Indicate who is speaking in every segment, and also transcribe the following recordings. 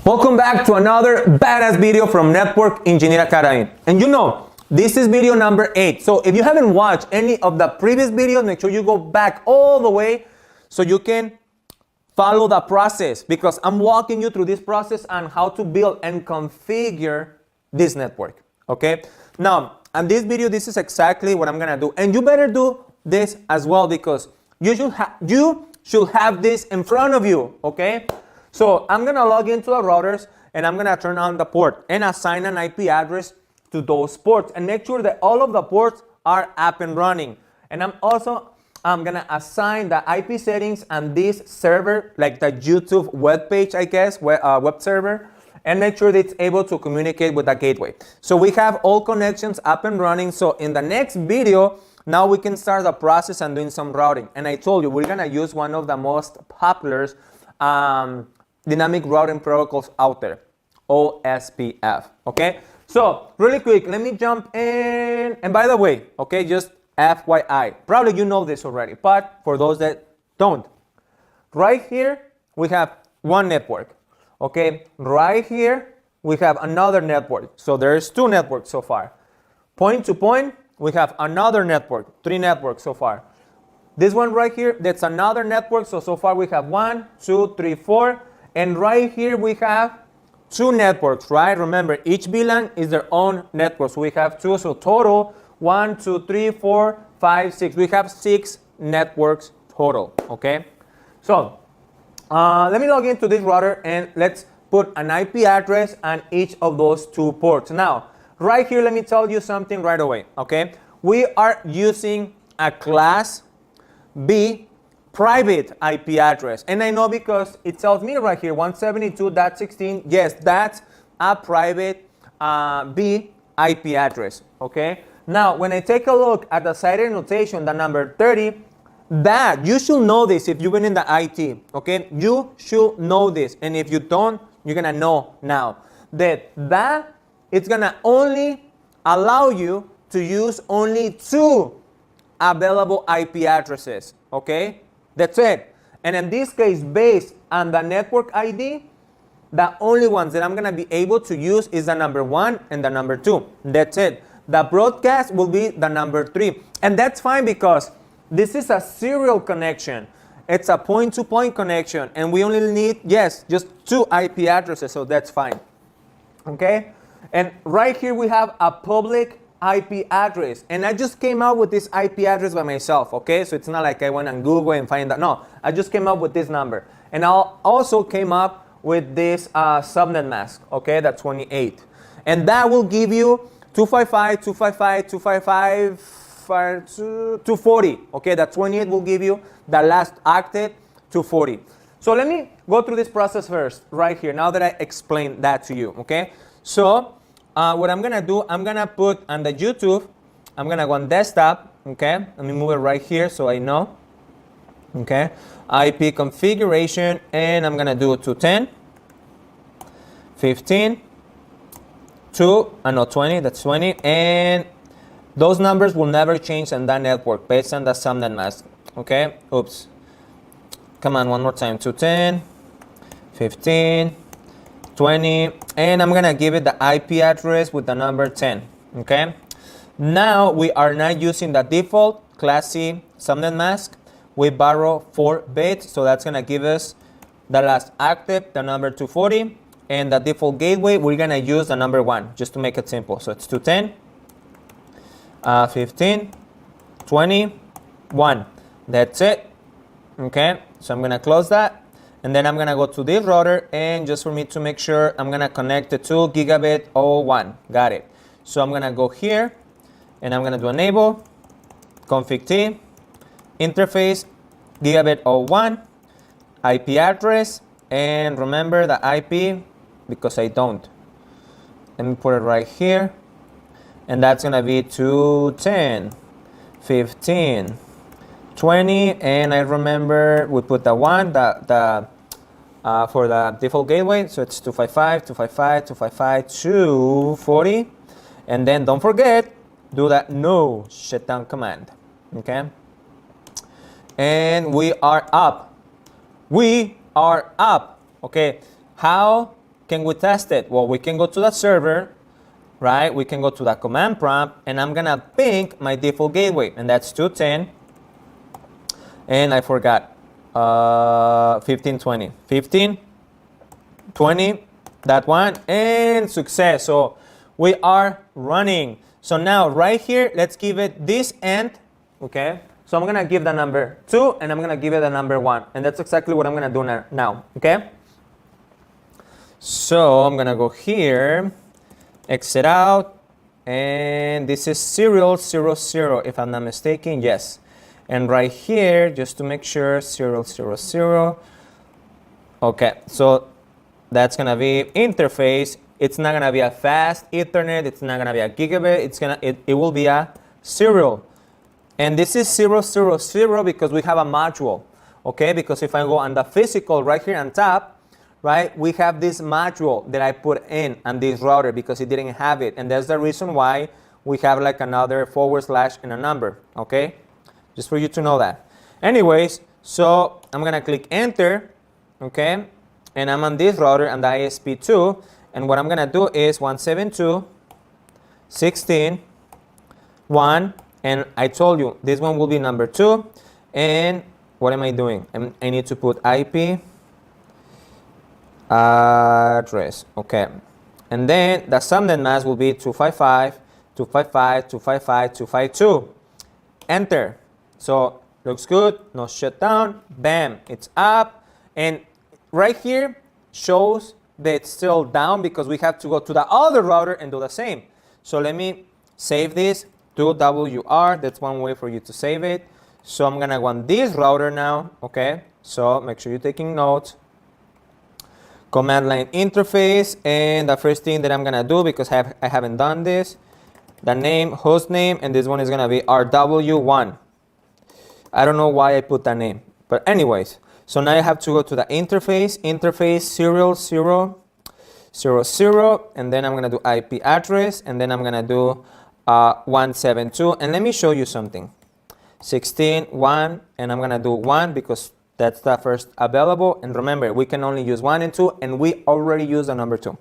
Speaker 1: Welcome back to another badass video from Network Engineer Academy. And you know, this is video number 8. So if you haven't watched any of the previous videos, make sure you go back all the way so you can follow the process, because I'm walking you through this process on how to build and configure this network. Okay? Now, in this video, this is exactly what I'm gonna do. And you better do this as well, because you should have this in front of you, okay? So I'm gonna log into the routers and I'm gonna turn on the port and assign an IP address to those ports and make sure that all of the ports are up and running. And I'm gonna assign the IP settings on this server, like the YouTube web page, I guess, web server, and make sure that it's able to communicate with the gateway. So we have all connections up and running. So in the next video, now we can start the process and doing some routing. And I told you, we're gonna use one of the most popular dynamic routing protocols out there, OSPF, okay? So really quick, let me jump in. And by the way, okay, just FYI, probably you know this already, but for those that don't, right here, we have one network, okay? Right here, we have another network. So there's 2 networks so far. Point to point, we have another network, 3 networks so far. This one right here, that's another network. So far we have 1, 2, 3, 4. And right here we have 2 networks, right? Remember, each VLAN is their own network. So we have 2, so total 1, 2, 3, 4, 5, 6. We have 6 networks total, okay? So let me log into this router and let's put an IP address on each of those 2 ports. Now, right here, let me tell you something right away, okay? We are using a class B private IP address. And I know because it tells me right here, 172.16, yes, that's a private B IP address, okay? Now, when I take a look at the cited notation, the number 30, that, you should know this if you've been in the IT, okay? You should know this. And if you don't, you're gonna know now that it's gonna only allow you to use only 2 available IP addresses, okay? That's it. And in this case, based on the network ID, the only ones that I'm gonna be able to use is the number 1 and the number 2. That's it. The broadcast will be the number 3. And that's fine because this is a serial connection. It's a point-to-point connection. And we only need, yes, just 2 IP addresses, so that's fine. Okay? And right here we have a public IP address, and I just came up with this IP address by myself, okay? So it's not like I went on Google and find that. No, I just came up with this number, and I also came up with this subnet mask, okay? That's 28, and that will give you 255, 255, 255, 240, okay? That 28 will give you the last octet, 240. So let me go through this process first, right here, now that I explained that to you, okay? So what I'm gonna do, I'm gonna put on the YouTube, I'm gonna go on desktop, okay? Let me move it right here so I know, okay? IP configuration, and I'm gonna do 210, 15, 20, that's 20, and those numbers will never change on that network based on the subnet mask, okay? Oops. Come on, one more time, 210, 15, 20, and I'm gonna give it the IP address with the number 10, okay? Now we are not using the default Class C subnet mask. We borrow 4 bits, so that's gonna give us the last active, the number 240, and the default gateway, we're gonna use the number 1, just to make it simple. So it's 210, 15, 20, 1. That's it, okay? So I'm gonna close that. And then I'm gonna go to this router, and just for me to make sure, I'm gonna connect it to gigabit 01. Got it. So I'm gonna go here, and I'm gonna do enable, config T, interface, gigabit 01, IP address, and remember the IP, because I don't. Let me put it right here, and that's gonna be 210, 15, 20, and I remember we put the 1, for the default gateway, so it's 255, 255, 255, 240, and then don't forget, do that no shutdown command, okay? And we are up. We are up, okay? How can we test it? Well, we can go to the server, right? We can go to the command prompt, and I'm gonna ping my default gateway, and that's 210. And I forgot 1520. 1520, that one, and success. So we are running. So now right here, let's give it this end, okay? So I'm gonna give the number 2, and I'm gonna give it the number 1, and that's exactly what I'm gonna do now, okay? So I'm gonna go here, exit out, and this is serial 00, if I'm not mistaken, yes. And right here, just to make sure, 000. Okay, so that's gonna be interface. It's not gonna be a fast Ethernet. It's not gonna be a gigabit. It will be a serial. And this is 000 because we have a module. Okay, because if I go on the physical right here on top, right, we have this module that I put in on this router because it didn't have it, and that's the reason why we have like another / and a number. Okay. Just for you to know that. Anyways, so I'm gonna click enter, okay? And I'm on this router on the ISP2, and what I'm gonna do is 172.16.1, and I told you this one will be number 2. And what am I doing? I need to put IP address, okay? And then the subnet mask will be 255.255.255.252. Enter. So looks good, no shutdown, bam, it's up. And right here shows that it's still down because we have to go to the other router and do the same. So let me save this, do WR, that's one way for you to save it. So I'm gonna go on this router now, okay? So make sure you're taking notes. Command line interface, and the first thing that I'm gonna do, because I haven't done this, the name, host name, and this one is gonna be RW1. I don't know why I put that name, but anyways, so now I have to go to the interface serial 000, and then I'm gonna do IP address, and then I'm gonna do 172, and let me show you something. 16.1, and I'm gonna do 1 because that's the first available, and remember, we can only use 1 and 2, and we already used the number 2.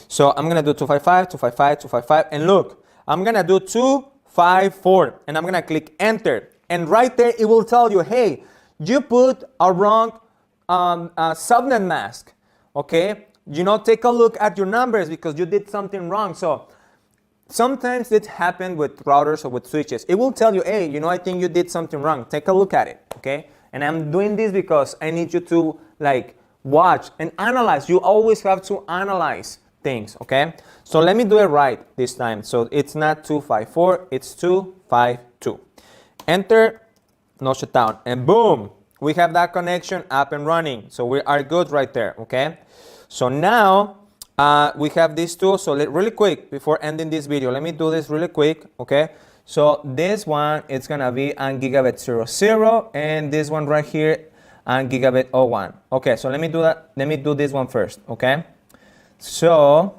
Speaker 1: So I'm gonna do 255, and look, I'm gonna do 254, and I'm gonna click enter. And right there, it will tell you, hey, you put a wrong subnet mask, okay? You know, take a look at your numbers because you did something wrong. So sometimes it happens with routers or with switches. It will tell you, hey, you know, I think you did something wrong. Take a look at it, okay? And I'm doing this because I need you to like watch and analyze. You always have to analyze things, okay? So let me do it right this time. So it's not 254, it's 252. Enter, no shutdown, and boom, we have that connection up and running. So we are good right there, okay? So now we have these two. So really quick, before ending this video, let me do this really quick, okay? So this one, it's gonna be on gigabit 00, and this one right here on gigabit 01. Okay, so let me do that. Let me do this one first, okay? So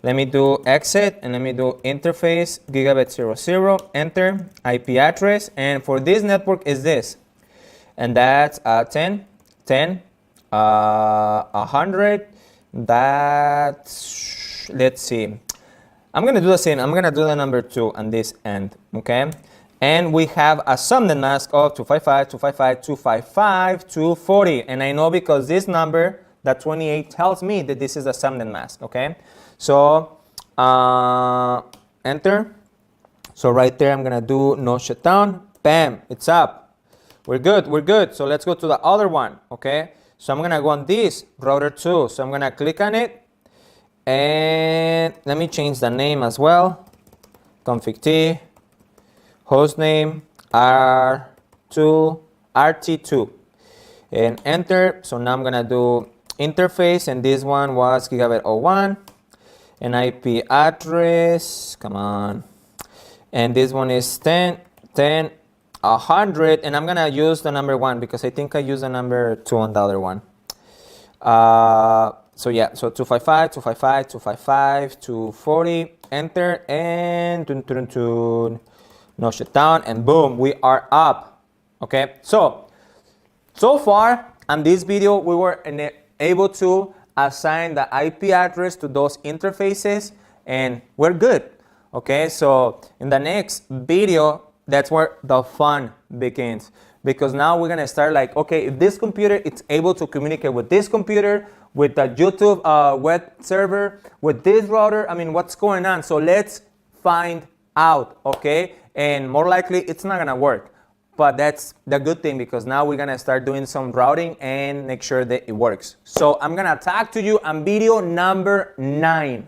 Speaker 1: let me do exit, and let me do interface, gigabit 00, enter, IP address, and for this network is this, and that's 10, 100, that's, let's see, I'm gonna do the same, I'm gonna do the number 2 on this end, okay? And we have a subnet mask of 255.255.240, and I know because this number, that 28 tells me that this is a subnet mask, okay? So enter. So right there, I'm gonna do no shutdown. Bam, it's up. We're good, we're good. So let's go to the other one, okay? So I'm gonna go on this router 2. So I'm gonna click on it, and let me change the name as well. Config T, host name R2, RT2, and enter. So now I'm gonna do interface, and this one was gigabit 01, and IP address, come on, and this one is 10, 100, and I'm gonna use the number 1 because I think I used the number 2 on the other one. So yeah, so 240, enter, and no shutdown, and boom, we are up. Okay, so far on this video we were able to assign the IP address to those interfaces, and we're good. Okay, so in the next video, that's where the fun begins. Because now we're gonna start like, okay, if this computer is able to communicate with this computer, with the YouTube web server, with this router, I mean, what's going on? So let's find out, okay? And more likely, it's not gonna work. But that's the good thing, because now we're gonna start doing some routing and make sure that it works. So I'm gonna talk to you on video number 9.